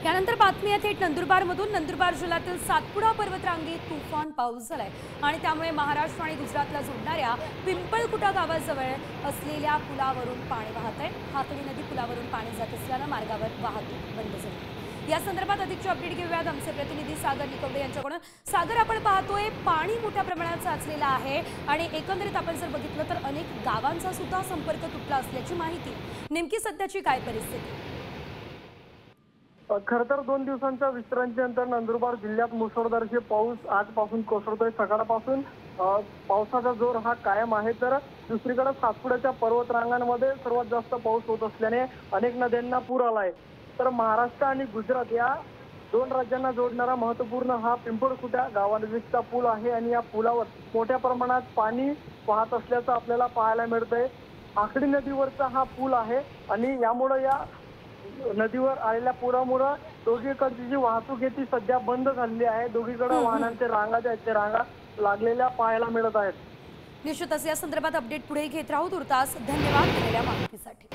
यानंतर बातमी आहे थेट नंदुरबारमधून। नंदुरबार जिल्ह्यातील सातपुडा पर्वतरांगेत तुफान पाऊस झालाय आणि त्यामुळे महाराष्ट्र आणि गुजरातला जोडणाऱ्या पिंपळकुटा गावाजवळ असलेल्या पुलावरून पाणी वाहत आहे। हातणी नदी पुलावरून पाणी जात असल्याने मार्गावर वाहतूक बंद झाली। या संदर्भात अधिकची अपडेट घेऊयात आमचे प्रतिनिधी सागर निकवडे यांच्याकडून। सागर, आपण पाहतोय पाणी मोठ्या प्रमाणात साचलेलं आहे आणि एकंदरीत आपण जर बघितलं तर अनेक गावांचा सुद्धा संपर्क तुटला असल्याची माहिती। नेमकी सध्याची काय परिस्थिती? खरं तर 2 दिवसांच्या विश्रांतीनंतर नंदुरबार जिल्ह्यात मुसळधार पाऊस आजपासून कोसळतोय। सकाळपासून पावसाचा जोर हा कायम आहे। तर दुसरीकडे सातपुड्याच्या पर्वतरांगांमध्ये सर्वात जास्त पाऊस होत असल्याने अनेक नद्यांना पूर आलाय। तर महाराष्ट्र आणि गुजरात या 2 राज्यांना जोडणारा महत्त्वपूर्ण हा पिंपळकुटा गावानजीकचा पूल आहे आणि या पुलावर मोठ्या प्रमाणात पाणी वाहत असल्याचं आपल्याला पाहायला मिळतंय। आखडी नदीवरचा हा पूल आहे आणि यामुळे या नदीवर आलेल्या पुरामुळे दोघीकडची जी वाहतूक आहे ती सध्या बंद झालेली आहे। दोघीकडे वाहनांचे रांगा ज्या आहेत ते रांगा लागलेल्या पाहायला मिळत आहेत। निश्चितच या संदर्भात अपडेट पुढे घेत राहू। तुर्तास धन्यवाद दिलेल्या माहितीसाठी।